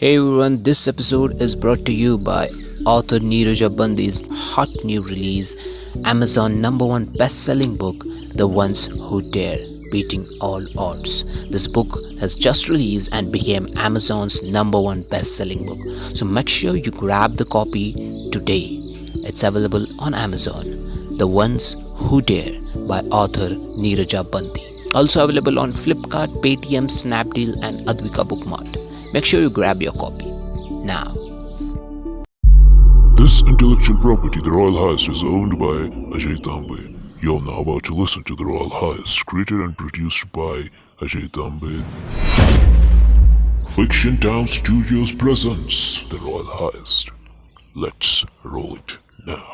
Hey everyone, this episode is brought to you by author Neeraj Bandi's hot new release, Amazon #1 best-selling book, The Ones Who Dare, Beating All Odds. This book has just released and became Amazon's #1 best-selling book. So make sure you grab the copy today. It's available on Amazon. The Ones Who Dare by author Neeraj Bandi. Also available on Flipkart, Paytm, Snapdeal and Advika Bookmart. Make sure you grab your copy now. This intellectual property, The Royal Heist, is owned by Ajay Tambe. You're now about to listen to The Royal Heist, created and produced by Ajay Tambe. Fiction Town Studios presents The Royal Heist. Let's roll it now.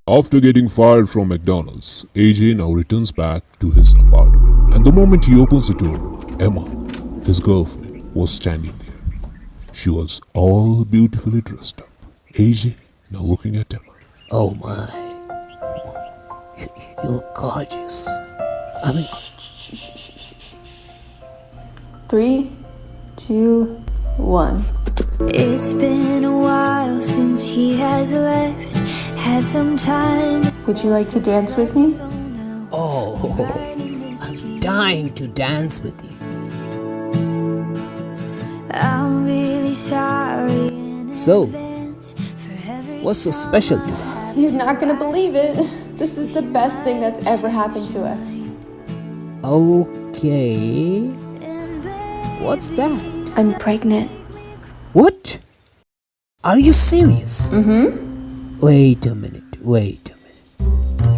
After getting fired from McDonald's, AJ now returns back to his apartment. And the moment he opens the door, Emma, his girlfriend, was standing there. She was all beautifully dressed up. AJ now looking at Emma. Oh my, you look gorgeous. I mean, 3, 2, 1. It's been a while since he has left. Had some time. Would you like to dance with me? oh, I'm dying to dance with you. I'm really sorry. So, what's so special to you? You're not gonna believe it. This is the best thing that's ever happened to us. Okay, what's that? I'm pregnant. What? Are you serious? Mm-hmm. Wait a minute.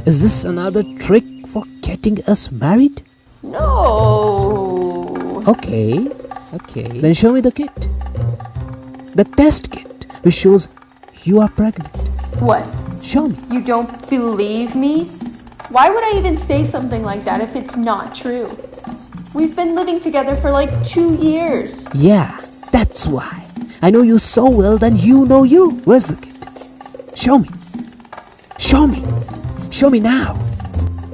Is this another trick for getting us married? No. Okay. Then show me the kit. The test kit, which shows you are pregnant. What? Show me. You don't believe me? Why would I even say something like that if it's not true? We've been living together for like 2 years. Yeah, that's why. I know you so well, then you know you. Where's the kit? Show me. Show me now.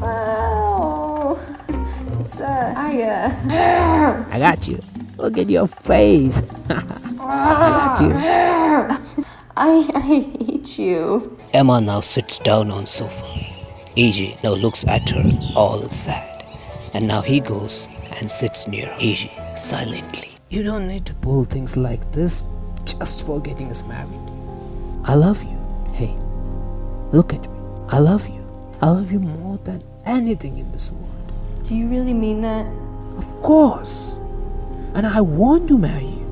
Oh, it's I got you. Look at your face. I got you. I hate you. Emma now sits down on sofa. AJ now looks at her all sad. And now he goes and sits near AJ silently. You don't need to pull things like this just for getting us married. I love you. Hey, look at me. I love you. I love you more than anything in this world. Do you really mean that? Of course. And I want to marry you.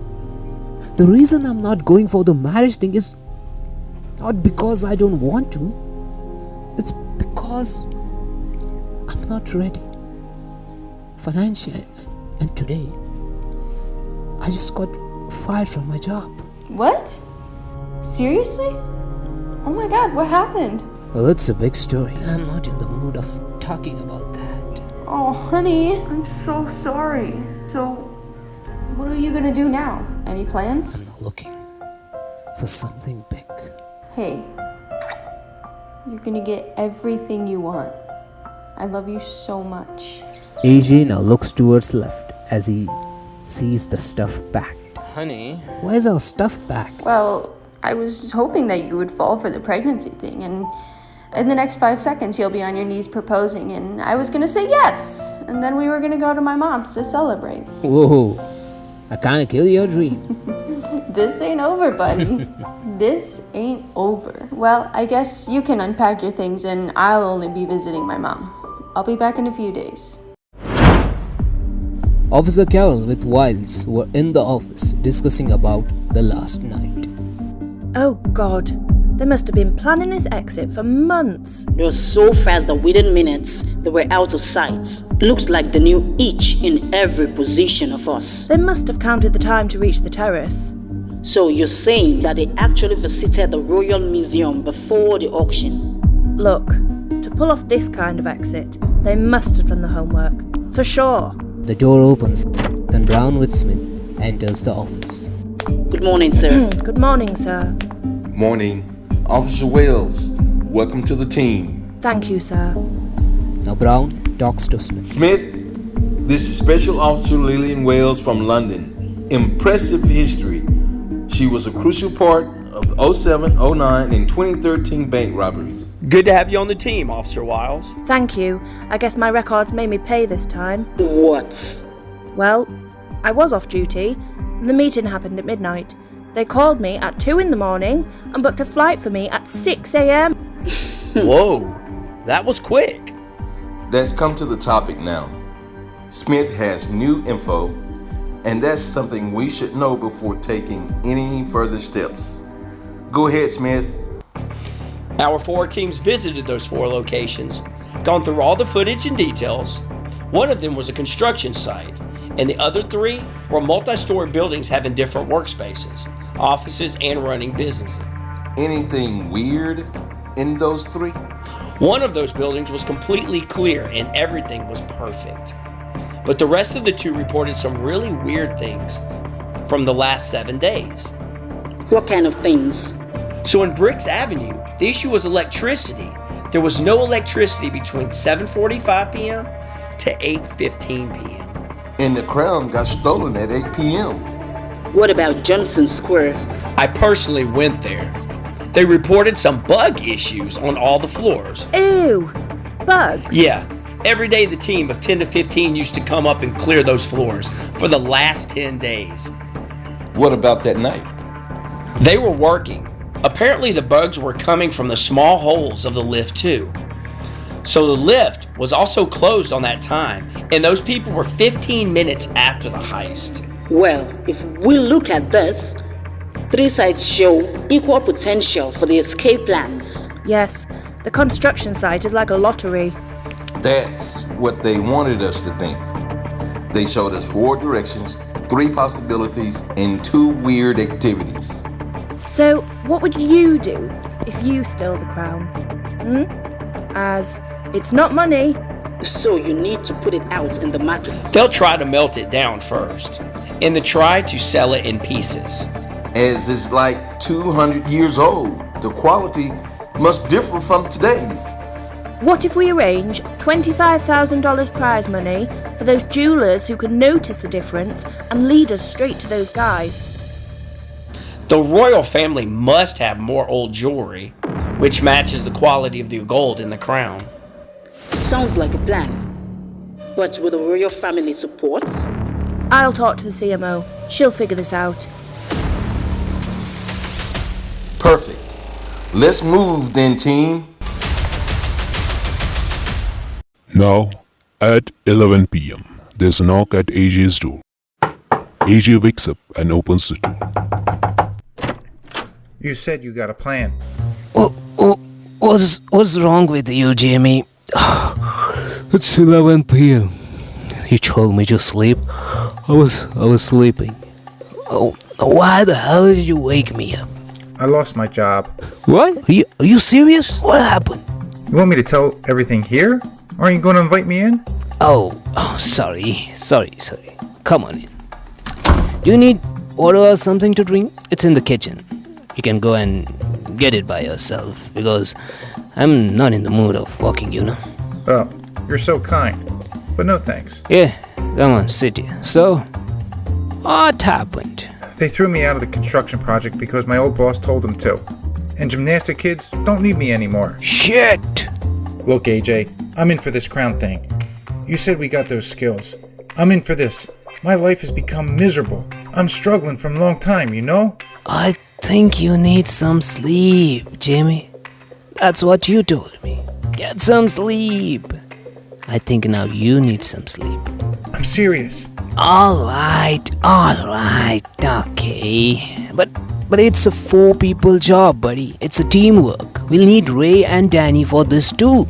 The reason I'm not going for the marriage thing is not because I don't want to. It's because I'm not ready. Financially. And today, I just got fired from my job. What? Seriously? Oh my god, what happened? Well, it's a big story. I'm not in the mood of talking about that. Oh, honey, I'm so sorry. So, what are you gonna do now? Any plans? I'm not looking for something big. Hey, you're gonna get everything you want. I love you so much. AJ now looks towards left as he sees the stuff packed. Honey, Where's our stuff packed? Well, I was hoping that you would fall for the pregnancy thing, and in the next 5 seconds you'll be on your knees proposing, and I was gonna say yes, and then we were gonna go to my mom's to celebrate. Whoa, I kinda kill your dream. This ain't over, buddy. This ain't over. Well, I guess you can unpack your things and I'll only be visiting my mom. I'll be back in a few days. Officer Carol with WYLES were in the office discussing about the last night. Oh God, they must have been planning this exit for months. They were so fast that within minutes, they were out of sight. Looks like they knew each in every position of us. They must have counted the time to reach the terrace. So you're saying that they actually visited the Royal Museum before the auction? Look, to pull off this kind of exit, they must have done the homework. For sure. The door opens, then Brown with Smith enters the office. Good morning, sir. Good morning, sir. morning. Officer Wales, welcome to the team. Thank you, sir. Now Brown talks to Smith. Smith, this is Special Officer Lillian Wales from London. impressive history. She was a crucial part of the 07, 09, and 2013 bank robberies. Good to have you on the team, Officer Wiles. Thank you. I guess my records made me pay this time. What? Well, I was off duty, and the meeting happened at midnight. They called me at 2 in the morning and booked a flight for me at 6 a.m. Whoa, that was quick. Let's come to the topic now. Smith has new info, and that's something we should know before taking any further steps. Go ahead, Smith. Our 4 teams visited those 4 locations, gone through all the footage and details. One of them was a construction site, and the other 3 were multi-story buildings having different workspaces, offices, and running businesses. Anything weird in those 3? One of those buildings was completely clear and everything was perfect. But the rest of the 2 reported some really weird things from the last 7 days. What kind of things? So in Bricks Avenue, the issue was electricity. There was no electricity between 7:45 p.m. to 8:15 p.m. And the crown got stolen at 8 p.m. What about Johnson Square? I personally went there. They reported some bug issues on all the floors. Ew! Bugs? Yeah, every day the team of 10 to 15 used to come up and clear those floors for the last 10 days. What about that night? They were working. Apparently the bugs were coming from the small holes of the lift too. So the lift was also closed on that time, and those people were 15 minutes after the heist. Well, if we look at this, 3 sites show equal potential for the escape plans. Yes, the construction site is like a lottery. That's what they wanted us to think. They showed us 4 directions, 3 possibilities, and 2 weird activities. So, what would you do if you stole the crown? As it's not money. So you need to put it out in the market. They'll try to melt it down first, and then try to sell it in pieces. As it's like 200 years old, the quality must differ from today's. What if we arrange $25,000 prize money for those jewelers who can notice the difference and lead us straight to those guys? The royal family must have more old jewelry, which matches the quality of the gold in the crown. Sounds like a plan. But with the royal family support? I'll talk to the CMO. She'll figure this out. Perfect. Let's move then, team. Now, at 11 p.m., there's a knock at AJ's door. AJ wakes up and opens the door. You said you got a plan. What's wrong with you, Jimmy? It's 11 p.m. You told me to sleep. I was sleeping. Oh, why the hell did you wake me up? I lost my job. What? Are you serious? What happened? You want me to tell everything here? Aren't you going to invite me in? Oh, sorry. Come on in. Do you need water or something to drink? It's in the kitchen. You can go and get it by yourself, because I'm not in the mood of walking, you know. Oh, you're so kind. But no thanks. Yeah, come on, sit here. So, what happened? They threw me out of the construction project because my old boss told them to. And gymnastic kids don't need me anymore. Shit! Look, AJ, I'm in for this crown thing. You said we got those skills. I'm in for this. My life has become miserable. I'm struggling from a long time, you know? I think you need some sleep, Jimmy. That's what you told me. Get some sleep. I think now you need some sleep. I'm serious. Alright, okay. But it's a 4-people job, buddy. It's a teamwork. We'll need Ray and Danny for this too.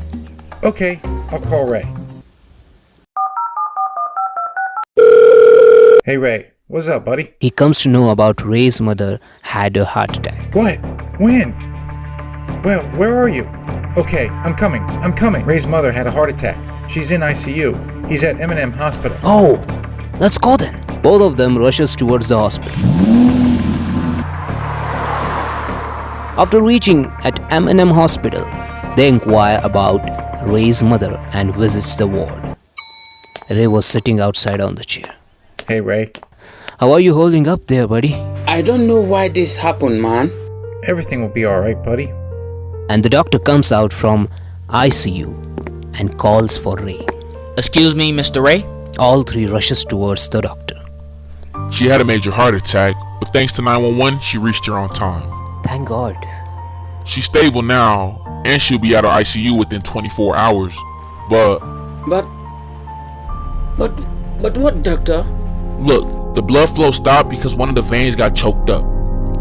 Okay, I'll call Ray. Hey Ray, what's up, buddy? He comes to know about Ray's mother had a heart attack. What? When? Well, where are you? Okay, I'm coming. Ray's mother had a heart attack. She's in ICU. He's at M&M Hospital. Oh, let's go then. Both of them rushes towards the hospital. After reaching at M&M Hospital, they inquire about Ray's mother and visits the ward. Ray was sitting outside on the chair. Hey Ray. How are you holding up there, buddy? I don't know why this happened, man. Everything will be alright, buddy. And the doctor comes out from ICU and calls for Ray. Excuse me, Mr. Ray? All three rushes towards the doctor. She had a major heart attack, but thanks to 911, she reached here on time. Thank God. She's stable now, and she'll be out of ICU within 24 hours. But what, doctor? look, the blood flow stopped because one of the veins got choked up.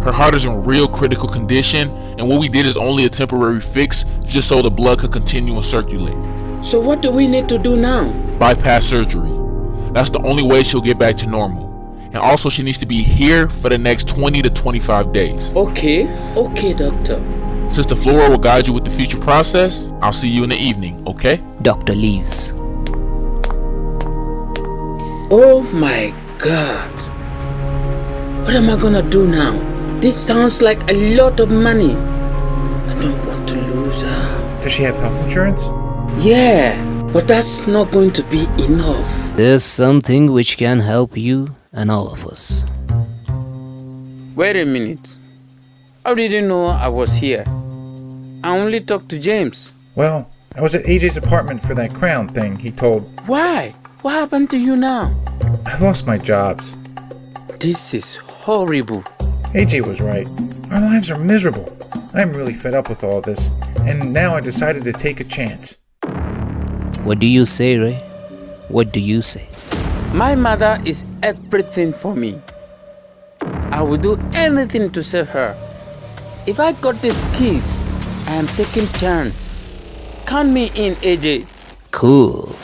Her heart is in real critical condition, and what we did is only a temporary fix just so the blood could continue and circulate. So what do we need to do now? Bypass surgery. That's the only way she'll get back to normal. And also she needs to be here for the next 20 to 25 days. Okay, doctor. Since the Flora will guide you with the future process, I'll see you in the evening, okay? Doctor leaves. Oh my God. What am I gonna do now? This sounds like a lot of money. I don't want to lose her. Does she have health insurance? Yeah, but that's not going to be enough. There's something which can help you and all of us. Wait a minute. How did you know I was here? I only talked to James. Well, I was at AJ's apartment for that crown thing he told. Why? What happened to you now? I lost my jobs. This is horrible. AJ was right. Our lives are miserable. I'm really fed up with all this, and now I decided to take a chance. What do you say, Ray? What do you say? My mother is everything for me. I will do anything to save her. If I got these keys, I am taking chance. Count me in, AJ. Cool.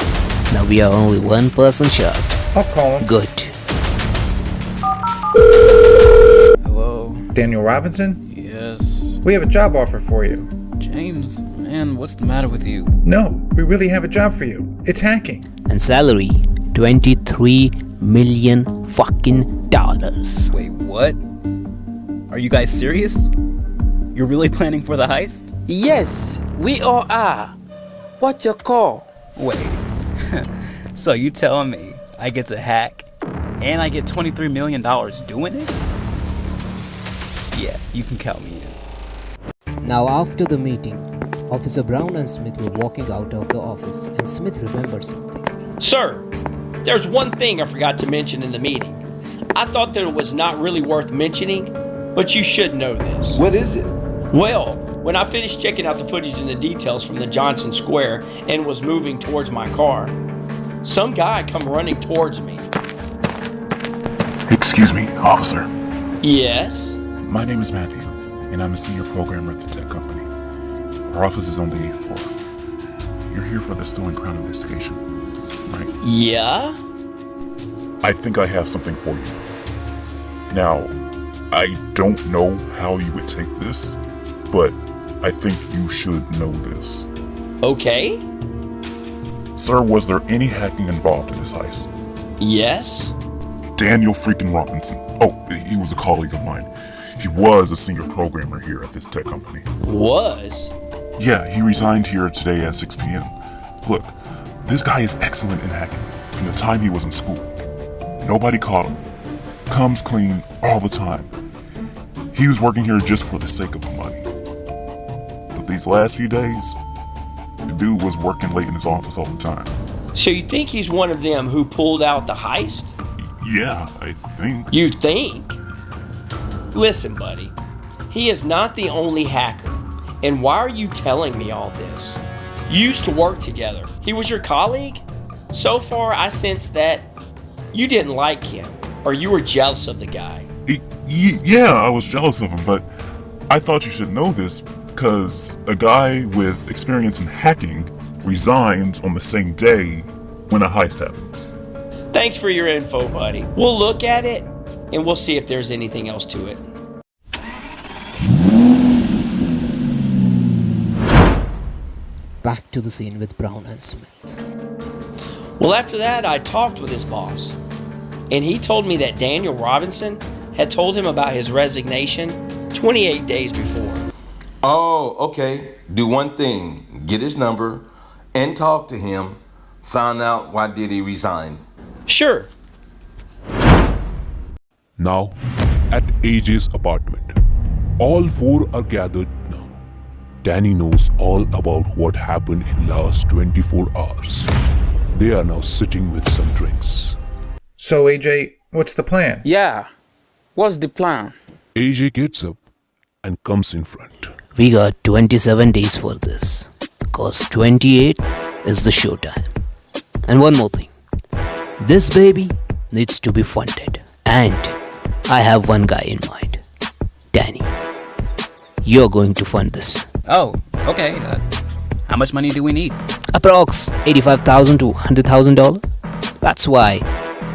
Now we are only one person short. I'll call him. Good. Hello? Daniel Robinson? Yes. We have a job offer for you. James, man, what's the matter with you? No, we really have a job for you. It's hacking. And salary, $23 million fucking dollars. Wait, what? Are you guys serious? You're really planning for the heist? Yes, we all are. What's your call? Wait. So you telling me I get to hack and I get $23 million doing it? Yeah, you can count me in. Now after the meeting, Officer Brown and Smith were walking out of the office and Smith remembered something. Sir, there's one thing I forgot to mention in the meeting. I thought that it was not really worth mentioning, but you should know this. What is it? Well, when I finished checking out the footage and the details from the Johnson Square and was moving towards my car, some guy come running towards me. Excuse me, officer. Yes? My name is Matthew, and I'm a senior programmer at the tech company. Our office is on the 8th floor. You're here for the stolen crown investigation, right? Yeah? I think I have something for you. Now, I don't know how you would take this, but I think you should know this. Okay. Sir, was there any hacking involved in this heist? Yes. Daniel freaking Robinson. Oh, he was a colleague of mine. He was a senior programmer here at this tech company. Was? Yeah, he resigned here today at 6 p.m. Look, this guy is excellent in hacking from the time he was in school. Nobody caught him. Comes clean all the time. He was working here just for the sake of the money. But these last few days, the dude was working late in his office all the time. So you think he's one of them who pulled out the heist? Yeah, I think. You think? Listen, buddy. He is not the only hacker. And why are you telling me all this? You used to work together. He was your colleague? So far, I sense that you didn't like him, or you were jealous of the guy. Yeah, I was jealous of him, but I thought you should know this because a guy with experience in hacking resigns on the same day when a heist happens. Thanks for your info, buddy. We'll look at it, and we'll see if there's anything else to it. Back to the scene with Brown and Smith. Well, after that, I talked with his boss, and he told me that Daniel Robinson had told him about his resignation 28 days before. Oh, okay. Do one thing. Get his number and talk to him. Find out why did he resign. Sure. Now, at AJ's apartment, all four are gathered now. Danny knows all about what happened in last 24 hours. They are now sitting with some drinks. So AJ, what's the plan? Yeah, what's the plan? AJ gets up and comes in front. We got 27 days for this, cause 28 is the showtime. And one more thing, this baby needs to be funded, and I have one guy in mind. Danny, you're going to fund this. Oh, okay. How much money do we need? Approx $85,000 to $100,000. That's why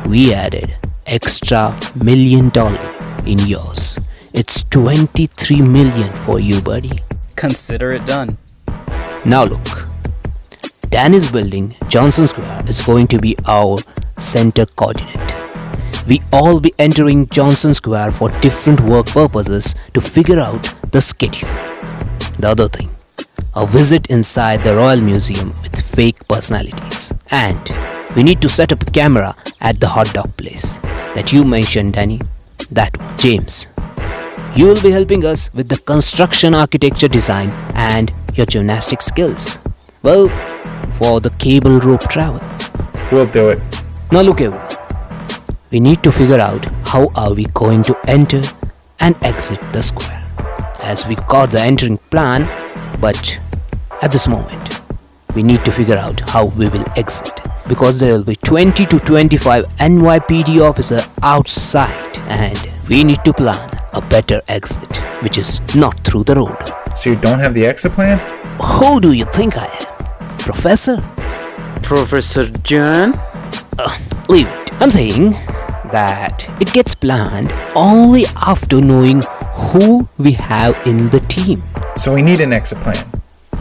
we added extra $1 million in yours. It's 23 million for you, buddy. Consider it done. Now look, Danny's building, Johnson Square, is going to be our center coordinate. We all be entering Johnson Square for different work purposes to figure out the schedule. The other thing, a visit inside the Royal Museum with fake personalities. And we need to set up a camera at the hot dog place that you mentioned, Danny. That one, James. You will be helping us with the construction architecture design and your gymnastic skills. Well, for the cable rope travel. We'll do it. Now look everyone. We need to figure out how are we going to enter and exit the square. As we got the entering plan, but at this moment, we need to figure out how we will exit. Because there will be 20 to 25 NYPD officers outside, and we need to plan a better exit, which is not through the road. So you don't have the exit plan? Who do you think I am? Professor? Professor John? Leave it. I'm saying that it gets planned only after knowing who we have in the team. So we need an exit plan.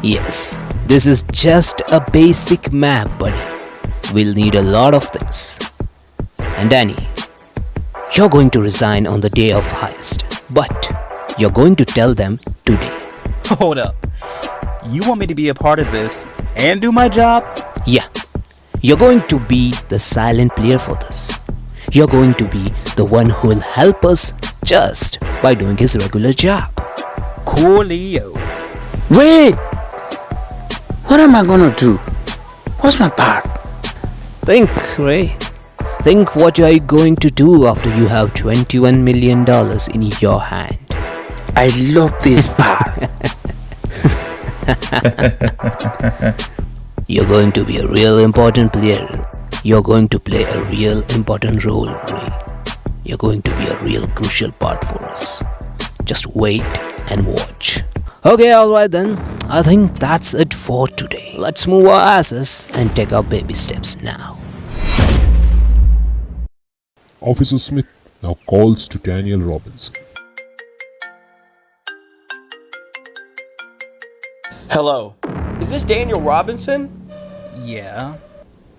Yes, this is just a basic map, buddy. We'll need a lot of things. And Danny, you're going to resign on the day of Heist, but you're going to tell them today. Hold up. You want me to be a part of this and do my job? Yeah, you're going to be the silent player for this. You're going to be the one who will help us just by doing his regular job. Coolio. Wait! What am I gonna do? What's my part? Think, Ray. Think what are you going to do after you have $21 million in your hand. I love this part. You're going to be a real important player. You're going to play a real important role, Ray. You're going to be a real crucial part for us. Just wait and watch. Okay, alright then. I think that's it for today. Let's move our asses and take our baby steps now. Officer Smith now calls to Daniel Robinson. Hello, is this Daniel Robinson? Yeah.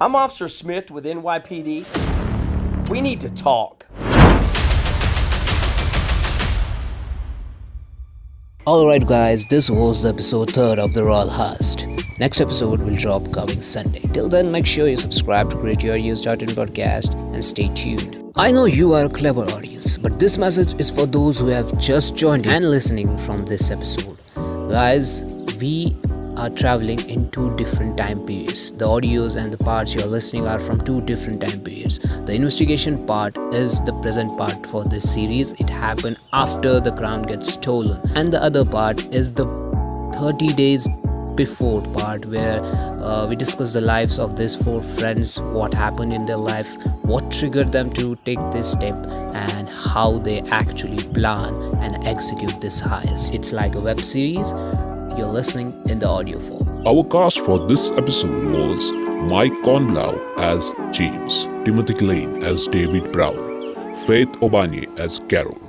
I'm Officer Smith with NYPD. We need to talk. Alright guys, this was the episode 3 of the Royal Heist. Next episode will drop coming Sunday. Till then, make sure you subscribe to Create Your Ears podcast and stay tuned. I know you are a clever audience, but this message is for those who have just joined and listening from this episode. Guys, we are traveling in 2 different time periods. The audios and the parts you are listening are from 2 different time periods. The investigation part is the present part for this series. It happened after the crown gets stolen. And the other part is the 30 days before part where we discuss the lives of these 4 friends, what happened in their life, what triggered them to take this step, and how they actually plan and execute this heist. It's like a web series. You're listening in the audio form. Our cast for this episode was Mike KORNBLAU as James, Timothy GLEN as David Brown, Faith OBANYE as Carole,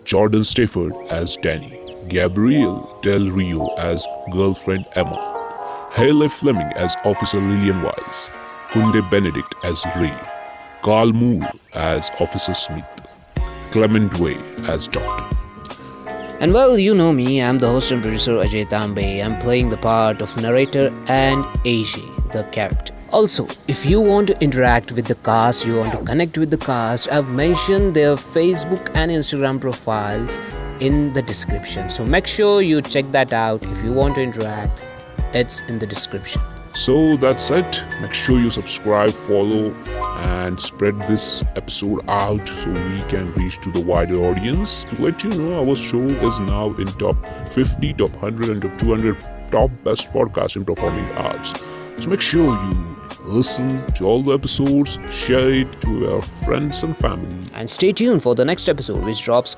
Jordan Stafford as Danny, Gabrielle Del Rio as girlfriend Emma, HAYLEY FLEMING as Officer LILIAN WYLES, KUNDE BENEDICT as Ray, Carl Moore as Officer Smith, Clement DWEH as Doctor. And well, you know me, I'm the host and producer Ajay Tambe. I'm playing the part of narrator and AJ, the character. Also, if you want to interact with the cast, you want to connect with the cast, I've mentioned their Facebook and Instagram profiles in the description. So make sure you check that out. If you want to interact, it's in the description. So that's it. Make sure you subscribe, follow, and spread this episode out so we can reach to the wider audience. To let you know, our show is now in top 50, top 100, and top 200 top best podcasts in performing arts. So make sure you listen to all the episodes, share it to your friends and family. And stay tuned for the next episode, which drops